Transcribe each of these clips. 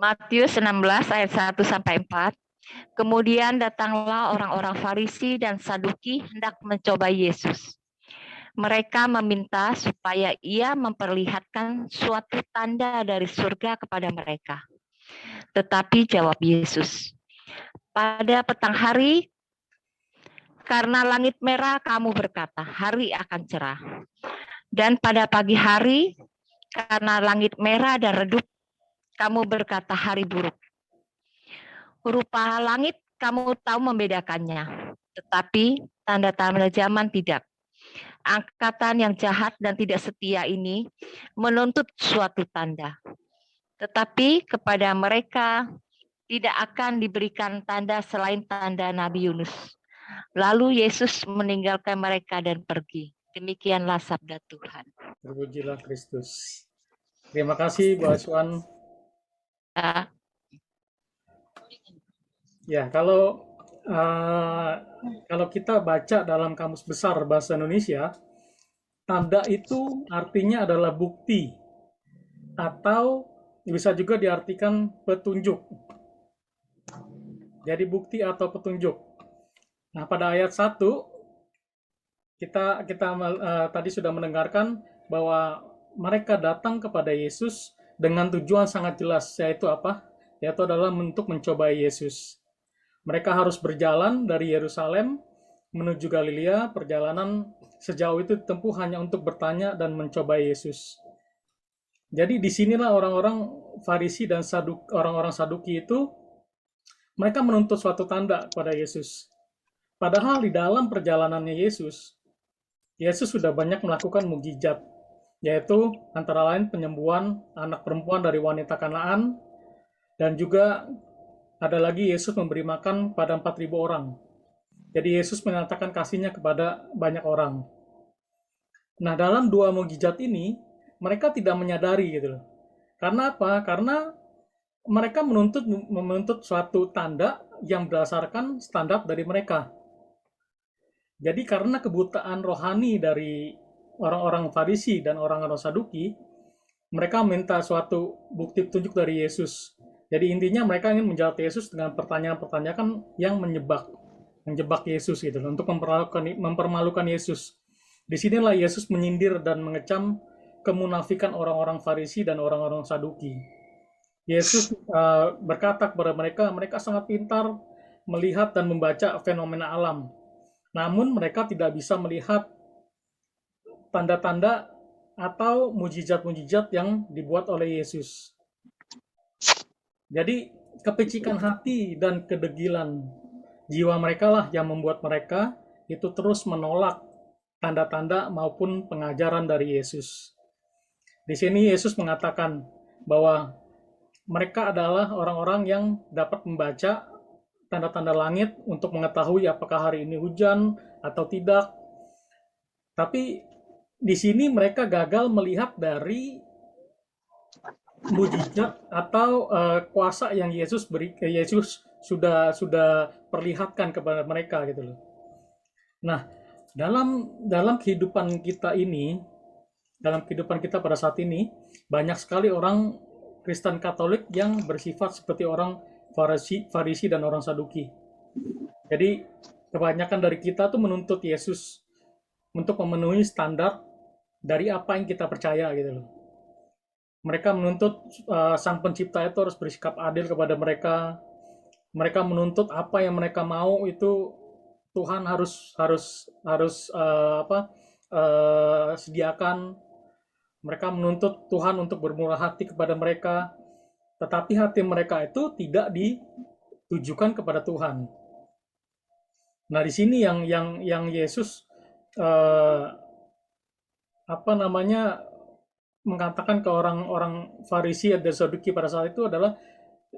Matius 16 ayat 1 sampai 4. Kemudian datanglah orang-orang Farisi dan Saduki hendak mencoba Yesus. Mereka meminta supaya ia memperlihatkan suatu tanda dari surga kepada mereka. Tetapi jawab Yesus, pada petang hari, karena langit merah kamu berkata, hari akan cerah. Dan pada pagi hari, karena langit merah dan redup, kamu berkata hari buruk. Rupa langit kamu tahu membedakannya, tetapi tanda-tanda zaman tidak. Angkatan yang jahat dan tidak setia ini menuntut suatu tanda. Tetapi kepada mereka tidak akan diberikan tanda selain tanda Nabi Yunus. Lalu Yesus meninggalkan mereka dan pergi. Demikianlah sabda Tuhan. Terpujilah Kristus. Terima kasih, Bu Aswan. Ya, kalau kita baca dalam Kamus Besar Bahasa Indonesia, tanda itu artinya adalah bukti atau bisa juga diartikan petunjuk. Jadi bukti atau petunjuk. Nah, pada ayat 1 kita tadi sudah mendengarkan bahwa mereka datang kepada Yesus dengan tujuan sangat jelas, yaitu apa? Yaitu adalah untuk mencobai Yesus. Mereka harus berjalan dari Yerusalem menuju Galilea. Perjalanan sejauh itu ditempuh hanya untuk bertanya dan mencobai Yesus. Jadi disinilah orang-orang Farisi dan orang-orang Saduki itu, mereka menuntut suatu tanda kepada Yesus. Padahal di dalam perjalanannya Yesus sudah banyak melakukan mukjizat, yaitu antara lain penyembuhan anak perempuan dari wanita Kanaan, dan juga ada lagi Yesus memberi makan pada 4.000 orang. Jadi Yesus menyatakan kasihnya kepada banyak orang. Nah, dalam dua mukjizat ini, mereka tidak menyadari gitu loh. Karena apa? Karena mereka menuntut suatu tanda yang berdasarkan standar dari mereka. Jadi karena kebutaan rohani dari orang-orang Farisi dan orang-orang Saduki, mereka minta suatu bukti petunjuk dari Yesus. Jadi intinya mereka ingin menjawab Yesus dengan pertanyaan-pertanyaan yang menjebak Yesus gitu, untuk mempermalukan Yesus. Disinilah Yesus menyindir dan mengecam kemunafikan orang-orang Farisi dan orang-orang Saduki. Yesus berkata kepada mereka, mereka sangat pintar melihat dan membaca fenomena alam. Namun mereka tidak bisa melihat tanda-tanda atau mujizat-mujizat yang dibuat oleh Yesus. Jadi kepicikan hati dan kedegilan jiwa mereka lah yang membuat mereka itu terus menolak tanda-tanda maupun pengajaran dari Yesus. Di sini Yesus mengatakan bahwa mereka adalah orang-orang yang dapat membaca tanda-tanda langit untuk mengetahui apakah hari ini hujan atau tidak. Tapi di sini mereka gagal melihat dari mujizat atau kuasa yang Yesus sudah perlihatkan kepada mereka gitu loh. Nah, dalam kehidupan kita ini, dalam kehidupan kita pada saat ini, banyak sekali orang Kristen Katolik yang bersifat seperti orang Farisi dan orang Saduki. Jadi kebanyakan dari kita tuh menuntut Yesus untuk memenuhi standar dari apa yang kita percaya gitu loh. Mereka menuntut Sang Pencipta itu harus bersikap adil kepada mereka. Mereka menuntut apa yang mereka mau itu Tuhan harus sediakan. Mereka menuntut Tuhan untuk bermurah hati kepada mereka, tetapi hati mereka itu tidak ditujukan kepada Tuhan. Nah, di sini yang Yesus mengatakan ke orang-orang Farisi dan Saduki pada saat itu adalah,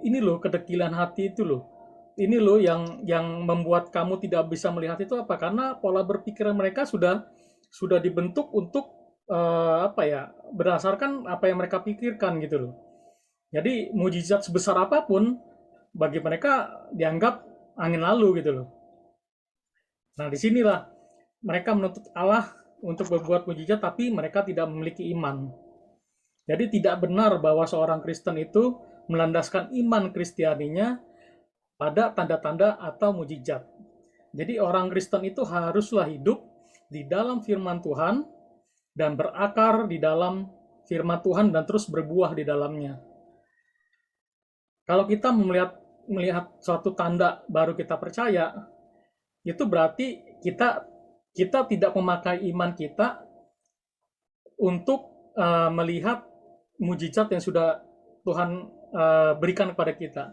ini loh kedegilan hati itu loh. Ini loh yang membuat kamu tidak bisa melihat itu apa? Karena pola berpikir mereka sudah dibentuk untuk berdasarkan apa yang mereka pikirkan gitu loh. Jadi mujizat sebesar apapun bagi mereka dianggap angin lalu gitu loh. Nah, disinilah mereka menuntut Allah untuk berbuat mujizat, tapi mereka tidak memiliki iman. Jadi tidak benar bahwa seorang Kristen itu melandaskan iman Kristianinya pada tanda-tanda atau mujizat. Jadi orang Kristen itu haruslah hidup di dalam firman Tuhan dan berakar di dalam firman Tuhan dan terus berbuah di dalamnya. Kalau kita melihat suatu tanda baru kita percaya, itu berarti kita tidak memakai iman kita untuk melihat mujizat yang sudah Tuhan berikan kepada kita.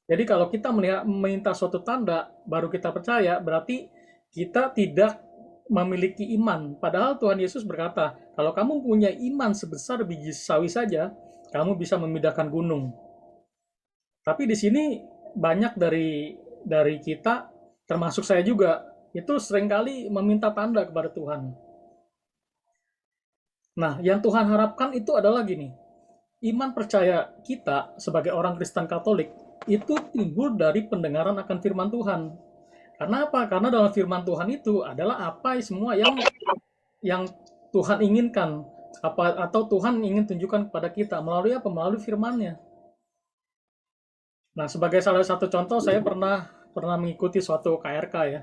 Jadi kalau kita meminta suatu tanda baru kita percaya, berarti kita tidak memiliki iman. Padahal Tuhan Yesus berkata, kalau kamu punya iman sebesar biji sawi saja, kamu bisa memindahkan gunung. Tapi di sini banyak dari kita, termasuk saya juga, itu seringkali meminta tanda kepada Tuhan. Nah, yang Tuhan harapkan itu adalah gini, iman percaya kita sebagai orang Kristen Katolik itu timbul dari pendengaran akan firman Tuhan. Karena apa? Karena dalam firman Tuhan itu adalah apa semua yang Tuhan inginkan, atau Tuhan ingin tunjukkan kepada kita melalui apa? Melalui firman-Nya. Nah, sebagai salah satu contoh, saya pernah mengikuti suatu KRK ya,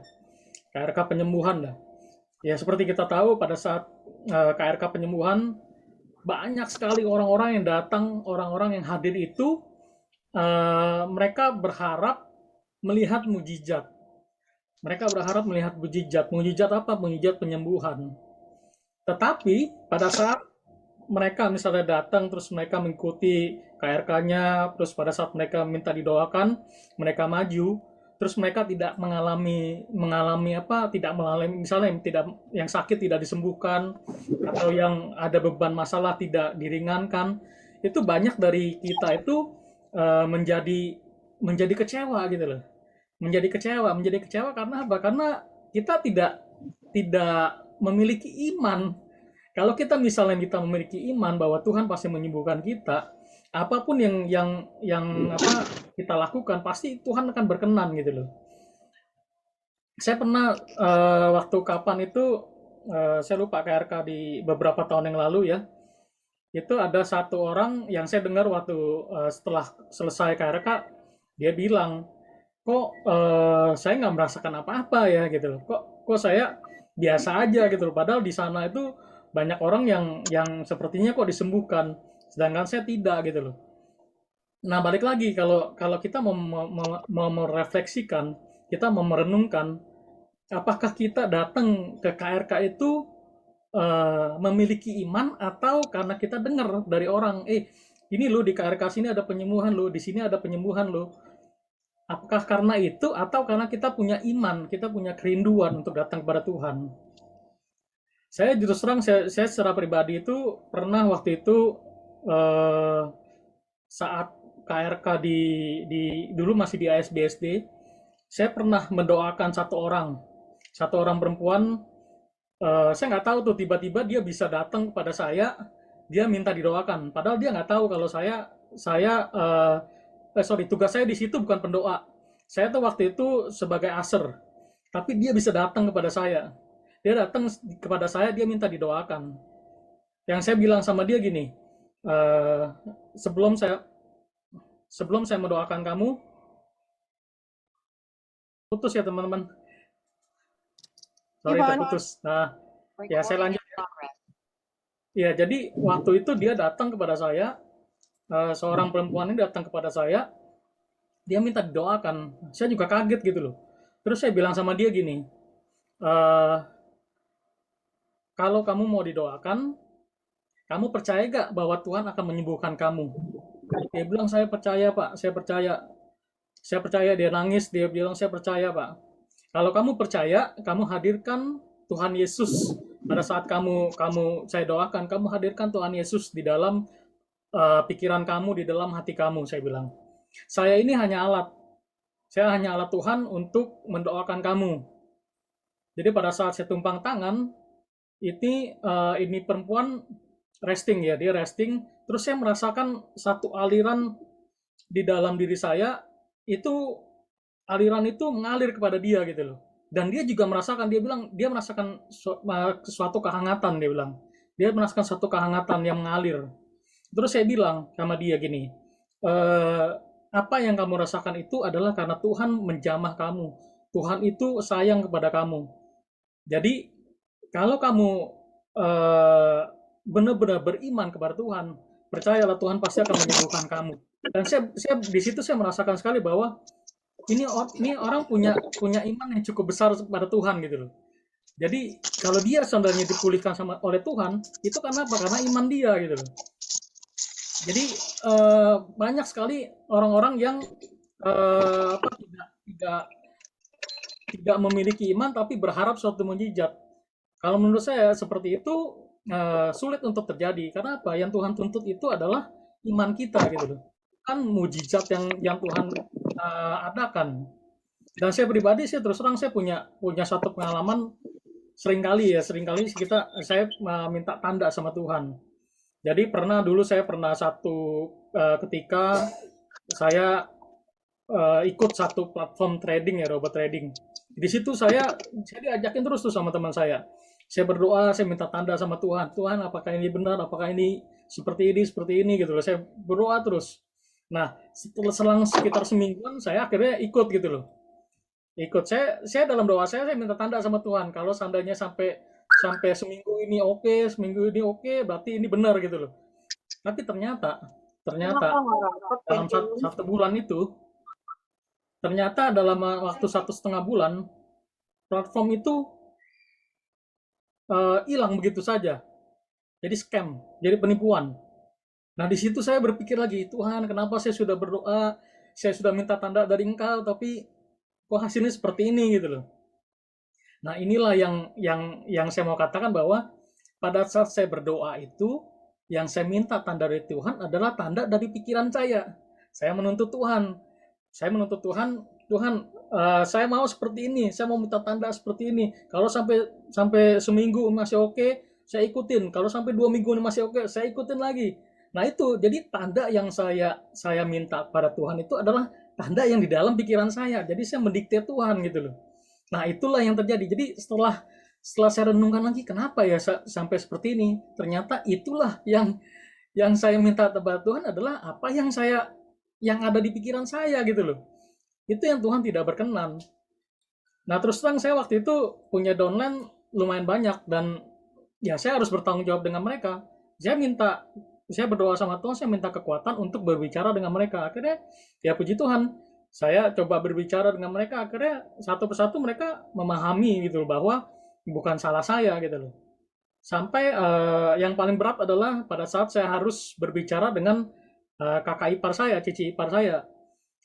KRK penyembuhan lah. Ya seperti kita tahu pada saat KRK penyembuhan banyak sekali orang-orang yang datang, orang-orang yang hadir itu mereka berharap melihat mujizat. Mereka berharap melihat mujizat. Mujizat apa? Mujizat penyembuhan. Tetapi pada saat mereka misalnya datang terus mereka mengikuti KRK-nya, terus pada saat mereka minta didoakan, mereka maju, terus mereka tidak mengalami misalnya yang sakit tidak disembuhkan atau yang ada beban masalah tidak diringankan, itu banyak dari kita itu menjadi kecewa gitu loh. Menjadi kecewa karena apa? Karena kita tidak memiliki iman. Kalau kita misalnya memiliki iman bahwa Tuhan pasti menyembuhkan kita, apapun yang kita lakukan pasti Tuhan akan berkenan gitu loh. Saya pernah waktu kapan itu saya lupa, KRK di beberapa tahun yang lalu ya. Itu ada satu orang yang saya dengar waktu setelah selesai KRK, dia bilang, kok saya nggak merasakan apa-apa ya gitu loh. Kok saya biasa aja gitu loh. Padahal di sana itu banyak orang yang sepertinya kok disembuhkan, sedangkan saya tidak gitu loh. Nah, balik lagi kalau kita mau merefleksikan, kita mau merenungkan, apakah kita datang ke KRK itu memiliki iman atau karena kita dengar dari orang, ini lo di KRK sini ada penyembuhan lo, di sini ada penyembuhan lo. Apakah karena itu atau karena kita punya iman, kita punya kerinduan untuk datang kepada Tuhan? Saya terus terang, saya secara pribadi itu pernah waktu itu saat KRK dulu masih di ASBSD, saya pernah mendoakan satu orang perempuan. Saya nggak tahu tuh, tiba-tiba dia bisa datang kepada saya, dia minta didoakan. Padahal dia nggak tahu kalau tugas saya di situ bukan pendoa. Saya tuh waktu itu sebagai aser, tapi dia bisa datang kepada saya. Dia datang kepada saya, dia minta didoakan. Yang saya bilang sama dia gini, sebelum saya mendoakan kamu, putus ya teman-teman. Sorry terputus. Nah, ya saya lanjut. Ya, jadi waktu itu dia datang kepada saya, seorang perempuan ini datang kepada saya, dia minta didoakan. Saya juga kaget gitu loh. Terus saya bilang sama dia gini, kalau kamu mau didoakan, kamu percaya gak bahwa Tuhan akan menyembuhkan kamu? Dia bilang, saya percaya Pak, saya percaya. Saya percaya. Dia nangis, dia bilang, saya percaya Pak. Kalau kamu percaya, kamu hadirkan Tuhan Yesus. Pada saat saya doakan, kamu hadirkan Tuhan Yesus di dalam pikiran kamu, di dalam hati kamu, saya bilang. Saya ini hanya alat. Saya hanya alat Tuhan untuk mendoakan kamu. Jadi pada saat saya tumpang tangan, ini perempuan resting ya, dia resting. Terus saya merasakan satu aliran di dalam diri saya, itu aliran itu mengalir kepada dia gitu loh. Dan dia juga merasakan, dia bilang dia merasakan suatu kehangatan, dia bilang. Dia merasakan suatu kehangatan yang mengalir. Terus saya bilang sama dia gini, eh, apa yang kamu rasakan itu adalah karena Tuhan menjamah kamu. Tuhan itu sayang kepada kamu. Jadi kalau kamu eh, benar-benar beriman kepada Tuhan, percayalah Tuhan pasti akan menyembuhkan kamu. Dan saya di situ saya merasakan sekali bahwa ini orang punya punya iman yang cukup besar kepada Tuhan gitu loh. Jadi kalau dia seandainya dipulihkan oleh Tuhan, itu karena apa? Karena iman dia gitu loh. Jadi banyak sekali orang-orang yang tidak tidak memiliki iman tapi berharap suatu mukjizat. Kalau menurut saya seperti itu sulit untuk terjadi. Karena apa? Yang Tuhan tuntut itu adalah iman kita gitu loh. Kan mukjizat yang Tuhan adakan. Dan saya pribadi sih terus terang saya punya satu pengalaman seringkali saya minta tanda sama Tuhan. Jadi dulu saya pernah ketika saya ikut satu platform trading ya, robot trading. Di situ saya diajakin terus tuh sama teman saya. Saya berdoa, saya minta tanda sama Tuhan. Tuhan, apakah ini benar? Apakah ini seperti ini gitu loh. Saya berdoa terus. Nah, setelah selang sekitar semingguan saya akhirnya ikut gitu loh. Ikut saya dalam doa saya minta tanda sama Tuhan. Kalau seandainya sampai sampai seminggu ini oke, berarti ini benar gitu loh. Tapi ternyata dalam satu bulan itu, ternyata dalam waktu 1,5 bulan, platform itu hilang begitu saja. Jadi scam, jadi penipuan. Nah di situ saya berpikir lagi, Tuhan kenapa saya sudah berdoa, saya sudah minta tanda dari Engkau, tapi kok hasilnya seperti ini gitu loh. Nah inilah yang saya mau katakan bahwa pada saat saya berdoa itu, yang saya minta tanda dari Tuhan adalah tanda dari pikiran saya. Saya menuntut Tuhan, Tuhan, saya mau seperti ini, saya mau minta tanda seperti ini. Kalau sampai sampai seminggu masih oke, saya ikutin. Kalau sampai 2 minggu masih oke, saya ikutin lagi. Nah itu, jadi tanda yang saya minta pada Tuhan itu adalah tanda yang di dalam pikiran saya. Jadi saya mendikte Tuhan gitu loh. Nah itulah yang terjadi. Jadi setelah saya renungkan lagi, kenapa ya sampai seperti ini? Ternyata itulah yang saya minta kepada Tuhan adalah apa yang ada di pikiran saya gitu loh. Itu yang Tuhan tidak berkenan. Nah terus terang saya waktu itu punya downline lumayan banyak dan ya saya harus bertanggung jawab dengan mereka. Saya berdoa sama Tuhan, saya minta kekuatan untuk berbicara dengan mereka. Akhirnya ya puji Tuhan, saya coba berbicara dengan mereka. Akhirnya satu persatu mereka memahami gitu loh, bahwa bukan salah saya gitu loh. Sampai yang paling berat adalah pada saat saya harus berbicara dengan kakak ipar saya, cici ipar saya.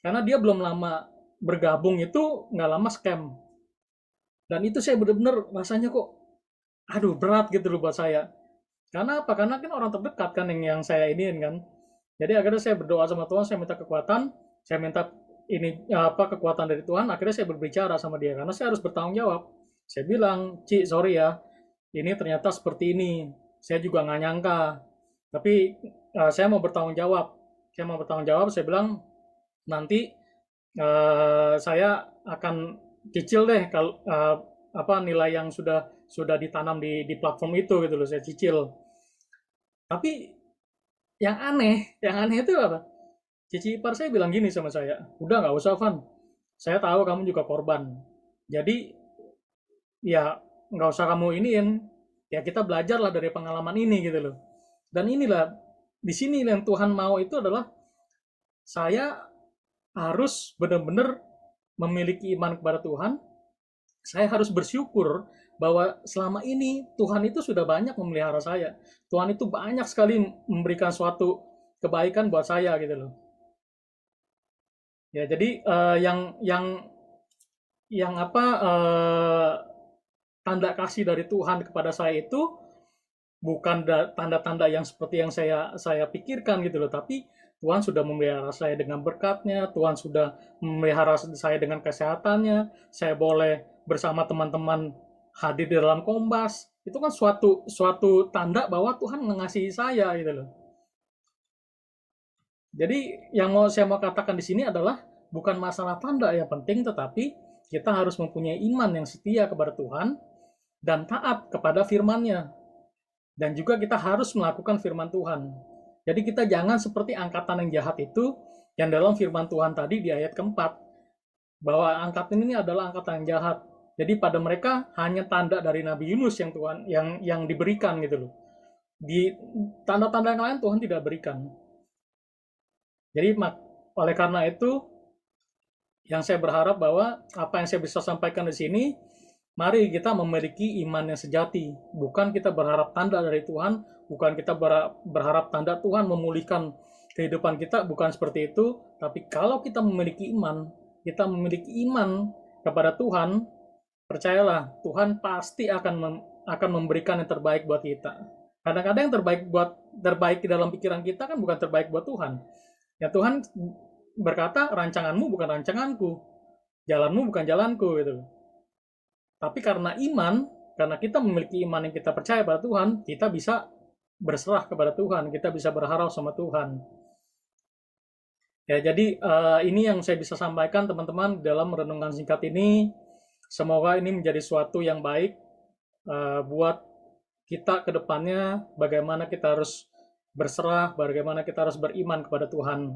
Karena dia belum lama bergabung itu nggak lama scam. Dan itu saya benar-benar rasanya kok, aduh berat gitu loh buat saya. Karena apa? Karena kan orang terdekat kan yang saya iniin kan. Jadi akhirnya saya berdoa sama Tuhan, saya minta kekuatan, saya minta kekuatan dari Tuhan. Akhirnya saya berbicara sama dia karena saya harus bertanggung jawab. Saya bilang, Ci, sorry ya, ini ternyata seperti ini. Saya juga nggak nyangka. Tapi saya mau bertanggung jawab. Saya bilang nanti saya akan cicil deh kalau nilai yang sudah ditanam di platform itu gitu loh, saya cicil. Tapi yang aneh itu apa? Cici ipar saya bilang gini sama saya, udah nggak usah Van, saya tahu kamu juga korban. Jadi ya nggak usah kamu iniin, ya kita belajarlah dari pengalaman ini gitu loh. Dan inilah di sini yang Tuhan mau itu adalah saya harus benar-benar memiliki iman kepada Tuhan. Saya harus bersyukur bahwa selama ini Tuhan itu sudah banyak memelihara saya. Tuhan itu banyak sekali memberikan suatu kebaikan buat saya gitu loh. Ya, jadi yang apa tanda kasih dari Tuhan kepada saya itu bukan tanda-tanda yang seperti yang saya pikirkan gitu loh, tapi Tuhan sudah memelihara saya dengan berkatnya, Tuhan sudah memelihara saya dengan kesehatannya, saya boleh bersama teman-teman hadir di dalam Kombas, itu kan suatu tanda bahwa Tuhan mengasihi saya gitu loh. Jadi yang saya mau katakan di sini adalah bukan masalah tanda yang penting, tetapi kita harus mempunyai iman yang setia kepada Tuhan dan taat kepada firman-Nya. Dan juga kita harus melakukan firman Tuhan. Jadi kita jangan seperti angkatan yang jahat itu yang dalam firman Tuhan tadi di ayat keempat, bahwa angkatan ini adalah angkatan yang jahat. Jadi pada mereka hanya tanda dari Nabi Yunus yang Tuhan yang diberikan gitu loh. Di tanda-tanda yang lain Tuhan tidak berikan. Jadi oleh karena itu yang saya berharap bahwa apa yang saya bisa sampaikan di sini, mari kita memiliki iman yang sejati. Bukan kita berharap tanda dari Tuhan, bukan kita berharap tanda Tuhan memulihkan kehidupan kita, bukan seperti itu. Tapi kalau kita memiliki iman, kepada Tuhan, percayalah Tuhan pasti akan memberikan yang terbaik buat kita. Kadang-kadang yang terbaik di dalam pikiran kita kan bukan terbaik buat Tuhan. Ya Tuhan berkata, rancanganmu bukan rancanganku, jalanmu bukan jalanku gitu. Tapi karena kita memiliki iman yang kita percaya pada Tuhan, kita bisa berserah kepada Tuhan, kita bisa berharap sama Tuhan. Ya, jadi ini yang saya bisa sampaikan teman-teman dalam renungan singkat ini. Semoga ini menjadi suatu yang baik buat kita ke depannya, bagaimana kita harus berserah, bagaimana kita harus beriman kepada Tuhan.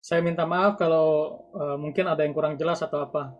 Saya minta maaf kalau mungkin ada yang kurang jelas atau apa.